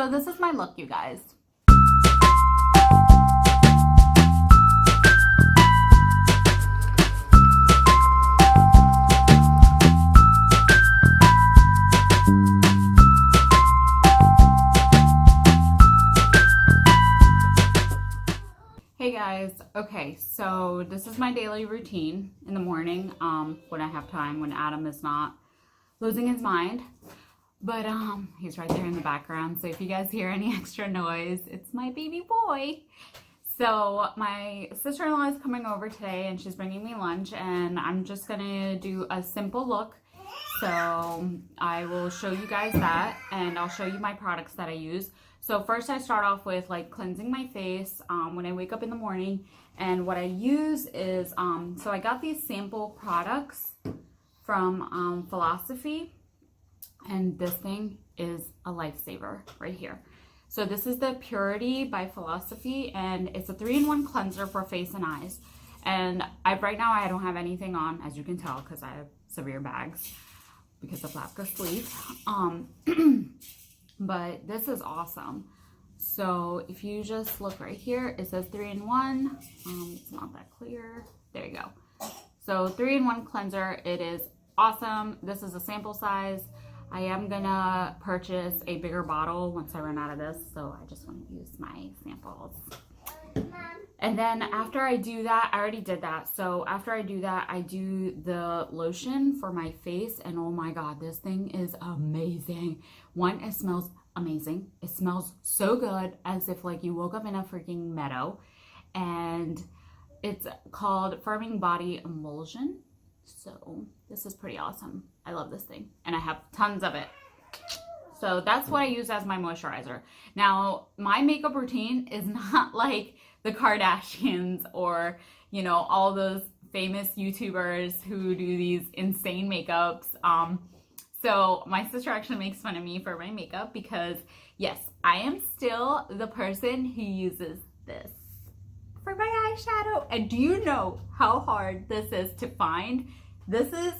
So this is my look, you guys. Hey guys, okay, so this is my daily routine in the morning, when I have time, when Adam is not losing his mind. But he's right there in the background, so if you guys hear any extra noise, it's my baby boy. So my sister-in-law is coming over today and she's bringing me lunch, and I'm just gonna do a simple look. So I will show you guys that, and I'll show you my products that I use. So first I start off with like cleansing my face when I wake up in the morning, and what I use is, so I got these sample products from Philosophy. And this thing is a lifesaver right here. So this is the Purity by Philosophy, and it's a 3-in-1 cleanser for face and eyes. And right now I don't have anything on, as you can tell, because I have severe bags because of lack of sleep. But this is awesome. So if you just look right here, it says 3-in-1. It's not that clear. There you go. So 3-in-1 cleanser. It is awesome. This is a sample size. I am gonna purchase a bigger bottle once I run out of this, so I just want to use my samples. And then after I do that, I already did that, so after I do that, I do the lotion for my face, and oh my god, this thing is amazing. One, it smells amazing. It smells so good, as if like you woke up in a freaking meadow. And it's called Firming Body Emulsion. So this is pretty awesome. I love this thing, and I have tons of it. So that's what I use as my moisturizer. Now, my makeup routine is not like the Kardashians or, you know, all those famous YouTubers who do these insane makeups. So my sister actually makes fun of me for my makeup because, yes, I am still the person who uses this for my eyeshadow. And do you know how hard this is to find? This is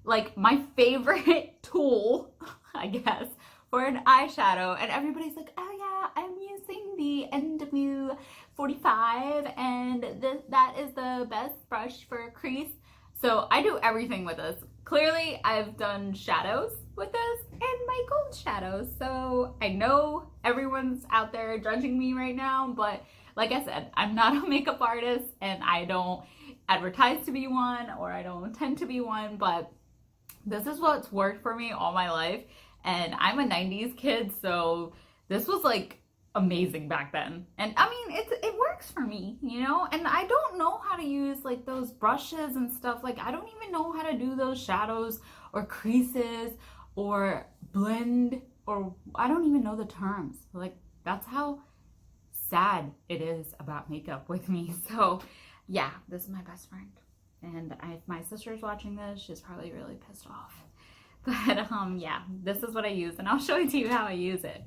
like my favorite tool, I guess, for an eyeshadow. And everybody's like, oh yeah, I'm using the NW45 and that is the best brush for a crease. So I do everything with this. Clearly, I've done shadows with this and my gold shadows. So I know everyone's out there judging me right now, but like I said, I'm not a makeup artist and I don't advertise to be one, or I don't intend to be one, but this is what's worked for me all my life. And I'm a 90s kid, so this was like amazing back then. And I mean, it works for me, you know? And I don't know how to use like those brushes and stuff. Like I don't even know how to do those shadows or creases or blend, or I don't even know the terms. Like that's how sad it is about makeup with me. So yeah, this is my best friend, and if my sister's watching this, she's probably really pissed off. But yeah, this is what I use, and I'll show it to you how I use it.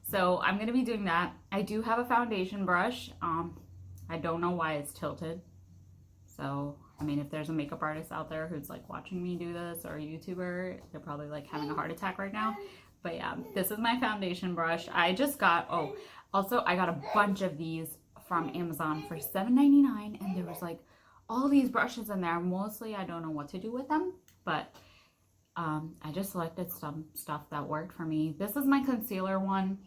So I'm gonna be doing that. I do have a foundation brush. I don't know why it's tilted. So I mean, if there's a makeup artist out there who's like watching me do this, or a YouTuber, they're probably like having a heart attack right now. But yeah, this is my foundation brush. I just got, also I got a bunch of these from Amazon for $7.99, and there was like all these brushes in there. Mostly I don't know what to do with them, but I just selected some stuff that worked for me. This is my concealer one.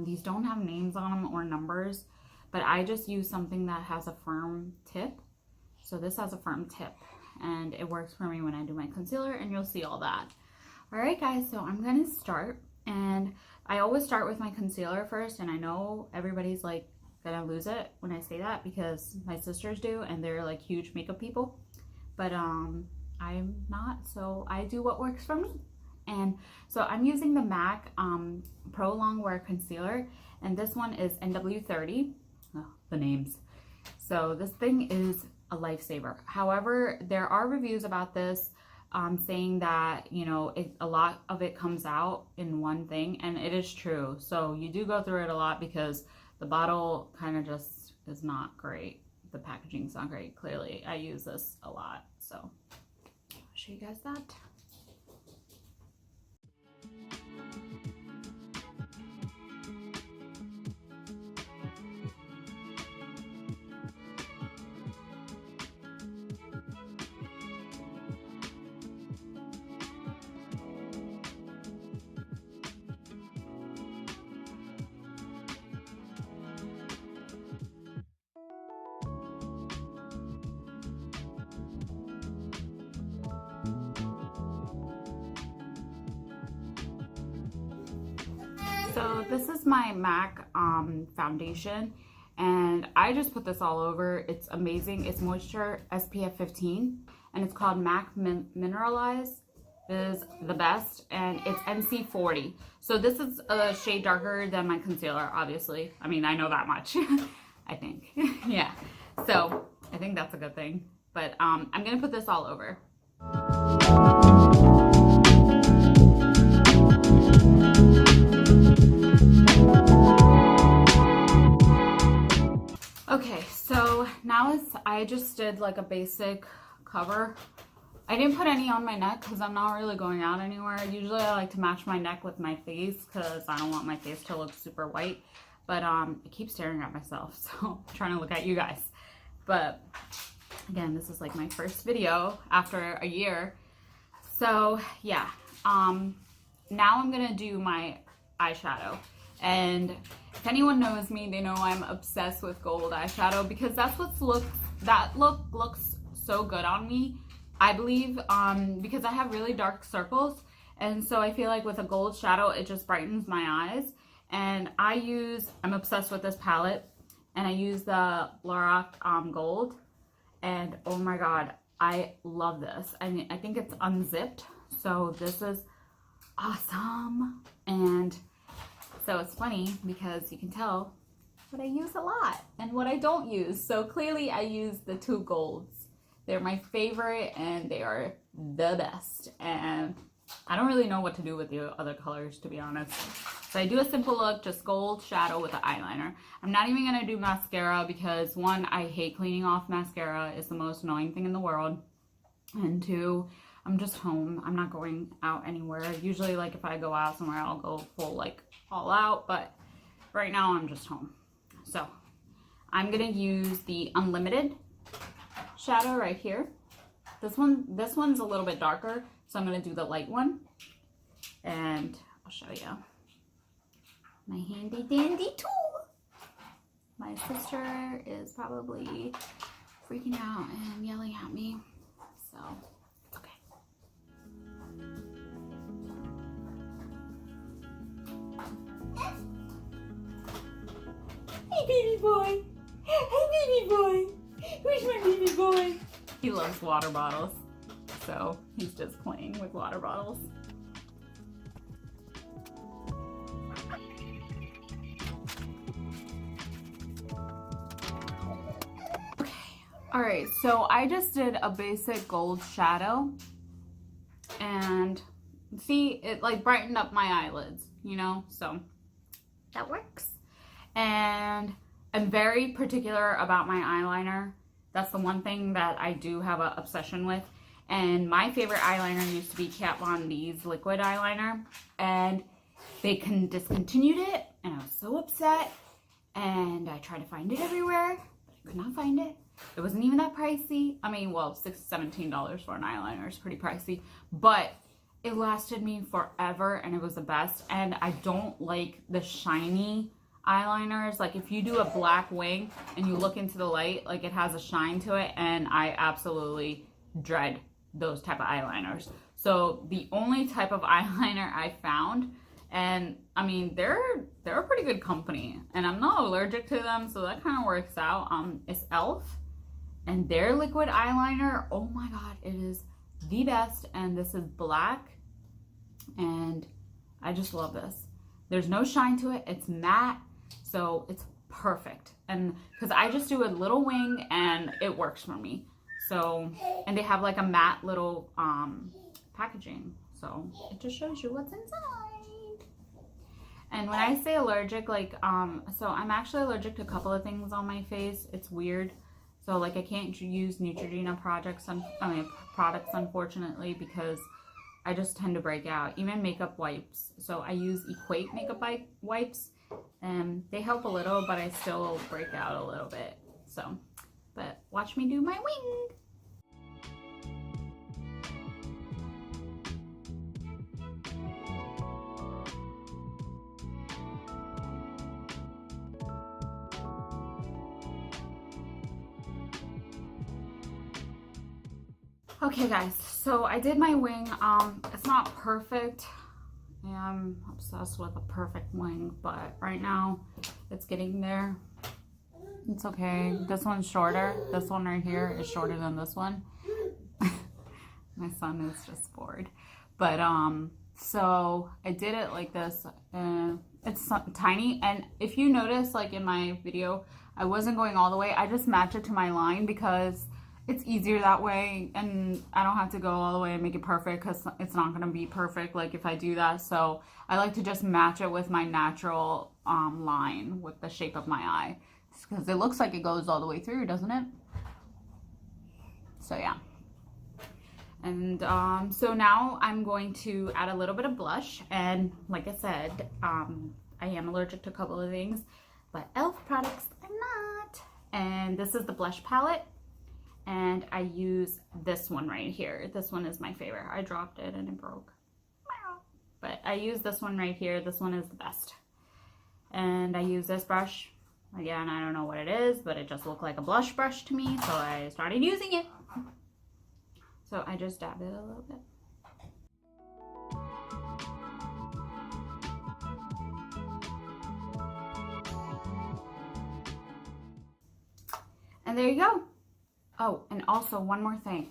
These don't have names on them or numbers, but I just use something that has a firm tip. So this has a firm tip, and it works for me when I do my concealer, and you'll see all that. All right guys, so I'm gonna start, and I always start with my concealer first, and I know everybody's like gonna lose it when I say that because my sisters do, and they're like huge makeup people, but I'm not, so I do what works for me. And so I'm using the Mac Pro Longwear concealer, and this one is NW30. Oh, the names. So this thing is a lifesaver. However, there are reviews about this saying that, you know, a lot of it comes out in one thing, and it is true. So you do go through it a lot because the bottle kind of just is not great. The packaging's not great. Clearly, I use this a lot. So I'll show you guys that. So this is my MAC foundation, and I just put this all over. It's amazing. It's Moisture SPF 15, and it's called MAC Mineralize. It is the best, and it's NC 40. So this is a shade darker than my concealer, obviously. I mean, I know that much, I think. Yeah, so I think that's a good thing. But I'm gonna put this all over. Okay, so now I just did like a basic cover. I didn't put any on my neck because I'm not really going out anywhere. Usually I like to match my neck with my face because I don't want my face to look super white. But I keep staring at myself, so I'm trying to look at you guys. But again, this is like my first video after a year. So yeah, now I'm gonna do my eyeshadow. And if anyone knows me, they know I'm obsessed with gold eyeshadow because that look looks so good on me, I believe, because I have really dark circles, and so I feel like with a gold shadow it just brightens my eyes. And I'm obsessed with this palette, and I use the Lorac gold, and oh my god, I love this. I mean, I think it's Unzipped, so this is awesome. And so it's funny because you can tell what I use a lot and what I don't use. So clearly I use the two golds. They're my favorite and they are the best. And I don't really know what to do with the other colors, to be honest. So I do a simple look, just gold shadow with the eyeliner. I'm not even gonna do mascara because one, I hate cleaning off mascara. It's the most annoying thing in the world. And two, I'm just home. I'm not going out anywhere. Usually, like, if I go out somewhere, I'll go full, like, all out. But right now, I'm just home. So I'm going to use the Unlimited shadow right here. This one's a little bit darker, so I'm going to do the light one. And I'll show you my handy dandy tool. My sister is probably freaking out and yelling at me. So hey, baby boy. Hey, baby boy. Where's my baby boy? He loves water bottles, so he's just playing with water bottles. Okay, all right, so I just did a basic gold shadow, and see, it like brightened up my eyelids, you know, so that works. And I'm very particular about my eyeliner. That's the one thing that I do have an obsession with. And my favorite eyeliner used to be Kat Von D's liquid eyeliner, and they discontinued it, and I was so upset. And I tried to find it everywhere, but I could not find it. It wasn't even that pricey. I mean, well, $17 for an eyeliner is pretty pricey, but it lasted me forever, and it was the best. And I don't like the shiny eyeliners. Like, if you do a black wing and you look into the light, like, it has a shine to it, and I absolutely dread those type of eyeliners. So the only type of eyeliner I found, and I mean, they're a pretty good company, and I'm not allergic to them, so that kind of works out. It's e.l.f. and their liquid eyeliner, oh my god, it is the best. And this is black, and I just love this. There's no shine to it. It's matte, so it's perfect. And because I just do a little wing and it works for me. So, and they have like a matte little packaging, so it just shows you what's inside. And when I say allergic, like so I'm actually allergic to a couple of things on my face. It's weird. So like I can't use Neutrogena products unfortunately, because I just tend to break out. Even makeup wipes. So I use Equate makeup wipes, and they help a little, but I still break out a little bit. So, but watch me do my wing. Okay guys, so I did my wing. It's not perfect, and am obsessed with a perfect wing, but right now it's getting there. It's okay. This one's shorter. This one right here is shorter than this one. My son is just bored. But so I did it like this. It's tiny, and if you notice, like in my video, I wasn't going all the way. I just match it to my line because it's easier that way, and I don't have to go all the way and make it perfect because it's not going to be perfect like if I do that. So I like to just match it with my natural line with the shape of my eye, because it looks like it goes all the way through, doesn't it? So yeah. And so now I'm going to add a little bit of blush, and like I said, I am allergic to a couple of things, but e.l.f. products I'm not. And this is the blush palette, and I use this one right here. This one is my favorite. I dropped it and it broke, but I use this one right here. This one is the best. And I use this brush. Again, I don't know what it is, but it just looked like a blush brush to me, so I started using it. So I just dabbed it a little bit. And there you go. Oh, and also one more thing.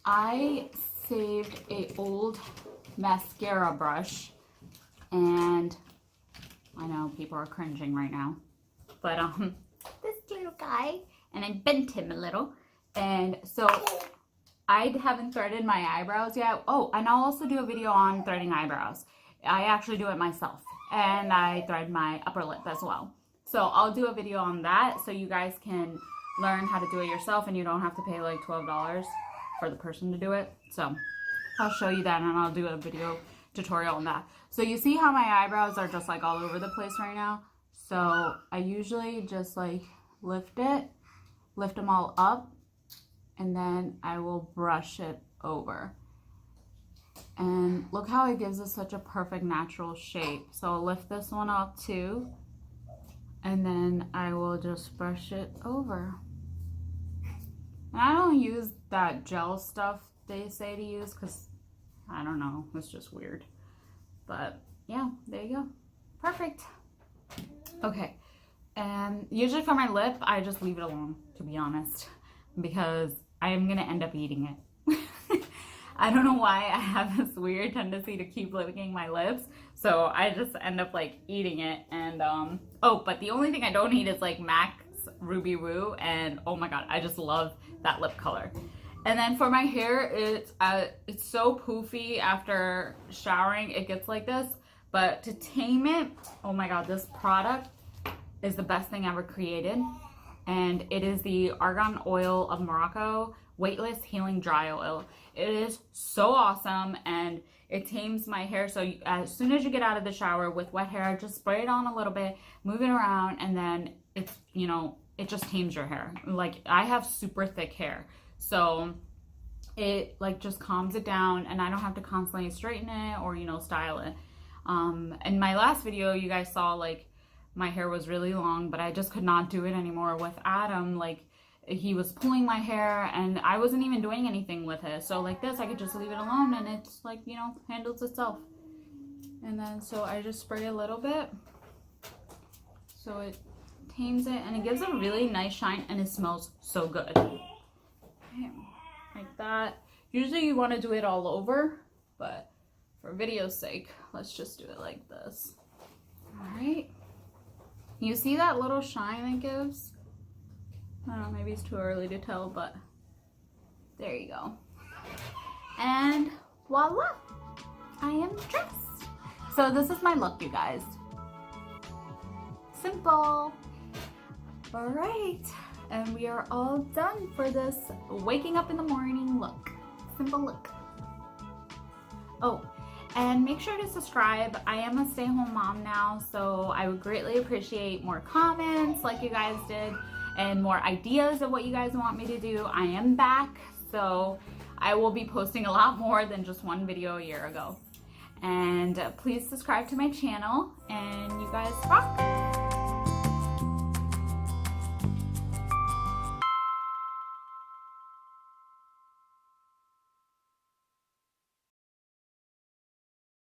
I saved a old mascara brush, and I know people are cringing right now, but this little guy, and I bent him a little, and so I haven't threaded my eyebrows yet. Oh, and I'll also do a video on threading eyebrows. I actually do it myself, and I thread my upper lip as well. So I'll do a video on that so you guys can learn how to do it yourself, and you don't have to pay like $12 for the person to do it. So I'll show you that, and I'll do a video tutorial on that. So you see how my eyebrows are just like all over the place right now? So I usually just like lift them all up, and then I will brush it over. And look how it gives us such a perfect natural shape. So I'll lift this one up too, and then I will just brush it over. And I don't use that gel stuff they say to use because I don't know, it's just weird. But yeah, there you go. Perfect. Okay, and usually for my lip, I just leave it alone, to be honest, because I am gonna end up eating it. I don't know why I have this weird tendency to keep licking my lips, so I just end up like eating it. And oh, but the only thing I don't eat is like Mac's Ruby Woo, and oh my god, I just love that lip color. And then for my hair, it's so poofy after showering, it gets like this. But to tame it, oh my god, this product is the best thing ever created. And it is the Argan oil of Morocco Weightless Healing Dry Oil. It is so awesome, and it tames my hair. So as soon as you get out of the shower with wet hair, just spray it on a little bit, move it around, and then it's, you know, it just tames your hair. Like, I have super thick hair, so it like just calms it down, and I don't have to constantly straighten it or, you know, style it. In my last video, you guys saw like my hair was really long, but I just could not do it anymore with Adam. Like, he was pulling my hair, and I wasn't even doing anything with it. So like this, I could just leave it alone, and it's like, you know, handles itself. And then so I just spray a little bit so it tames it, and it gives a really nice shine, and it smells so good. Okay, like that. Usually you want to do it all over, but for video's sake, let's just do it like this. All right. You see that little shine it gives? I don't know, maybe it's too early to tell, but there you go. And voila, I am dressed. So this is my look, you guys. Simple. All right, and we are all done for this waking up in the morning look. Simple look. Oh, and make sure to subscribe. I am a stay-at-home mom now, so I would greatly appreciate more comments like you guys did, and more ideas of what you guys want me to do. I am back, so I will be posting a lot more than just one video a year ago. And please subscribe to my channel, and you guys rock.